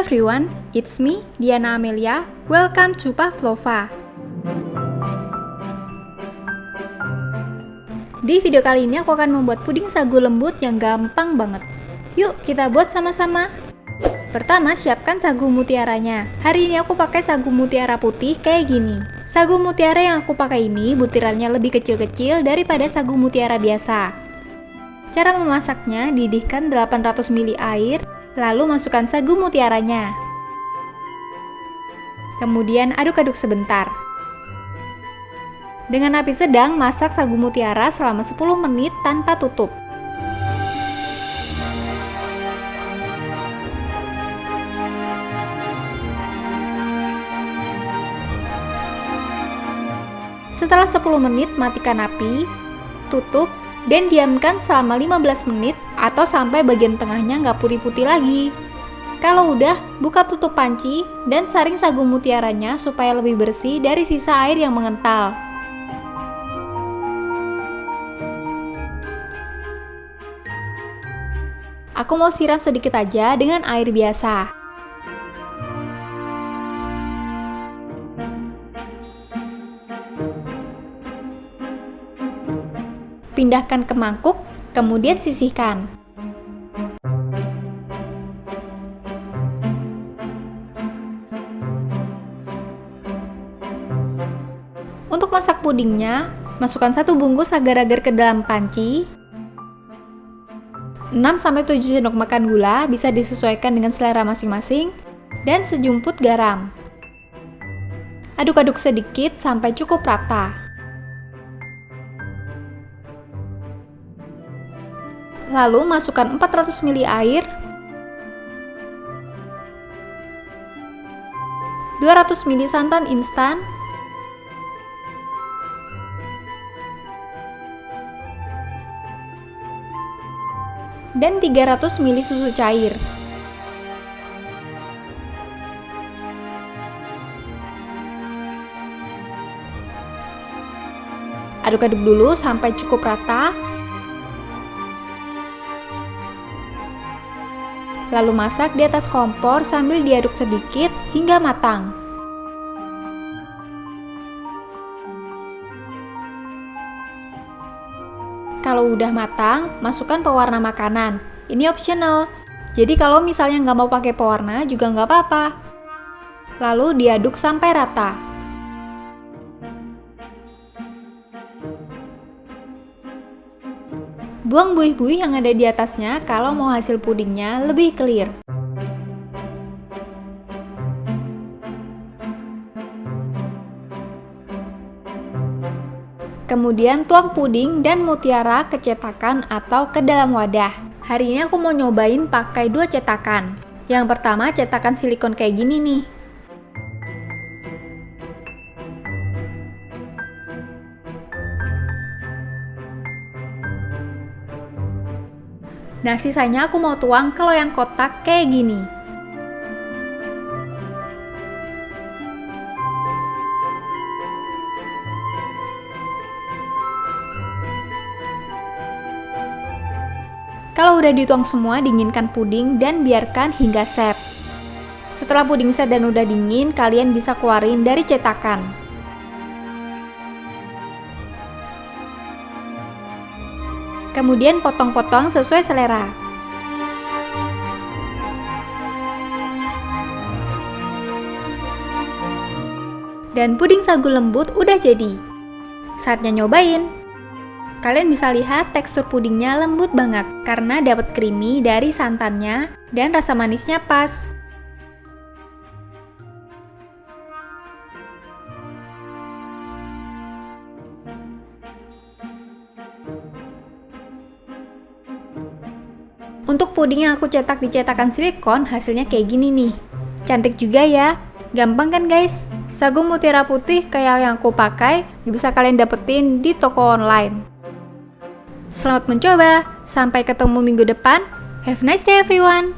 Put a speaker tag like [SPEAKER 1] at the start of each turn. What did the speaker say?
[SPEAKER 1] everyone, it's me, Diana Amelia. Welcome to Pavlova. Di video kali ini aku akan membuat puding sagu lembut yang gampang banget. Yuk kita buat sama-sama. Pertama, siapkan sagu mutiaranya. Hari ini aku pakai sagu mutiara putih kayak gini. Sagu mutiara yang aku pakai ini butirannya lebih kecil-kecil daripada sagu mutiara biasa. Cara memasaknya, didihkan 800 ml air, lalu masukkan sagu mutiaranya. Kemudian aduk-aduk sebentar. Dengan api sedang, masak sagu mutiara selama 10 menit tanpa tutup. Setelah 10 menit, matikan api, tutup, dan diamkan selama 15 menit atau sampai bagian tengahnya nggak putih-putih lagi. Kalau udah, buka tutup panci dan saring sagu mutiaranya supaya lebih bersih dari sisa air yang mengental. Aku mau siram sedikit aja dengan air biasa. Pindahkan ke mangkuk, kemudian sisihkan. Untuk masak pudingnya, masukkan 1 bungkus agar-agar ke dalam panci. 6-7 sendok makan gula, bisa disesuaikan dengan selera masing-masing, dan sejumput garam. Aduk-aduk sedikit sampai cukup rata. Lalu masukkan 400 ml air, 200 ml santan instan, dan 300 ml susu cair. Aduk-aduk dulu sampai cukup rata. Lalu masak di atas kompor sambil diaduk sedikit hingga matang. Kalau udah matang, masukkan pewarna makanan. Ini optional, jadi kalau misalnya nggak mau pakai pewarna juga nggak apa-apa. Lalu diaduk sampai rata. Buang buih-buih yang ada di atasnya kalau mau hasil pudingnya lebih clear. Kemudian tuang puding dan mutiara ke cetakan atau ke dalam wadah. Hari ini aku mau nyobain pakai 2 cetakan. Yang pertama cetakan silikon kayak gini nih. Nah, sisanya aku mau tuang ke loyang kotak kayak gini. Kalau udah dituang semua, dinginkan puding dan biarkan hingga set. Setelah puding set dan udah dingin, kalian bisa keluarin dari cetakan. Kemudian potong-potong sesuai selera. Dan puding sagu lembut udah jadi. Saatnya nyobain. Kalian bisa lihat tekstur pudingnya lembut banget karena dapat creamy dari santannya dan rasa manisnya pas. Untuk puding yang aku cetak di cetakan silikon, hasilnya kayak gini nih. Cantik juga ya. Gampang kan guys? Sagu mutiara putih kayak yang aku pakai bisa kalian dapetin di toko online. Selamat mencoba. Sampai ketemu minggu depan. Have a nice day everyone.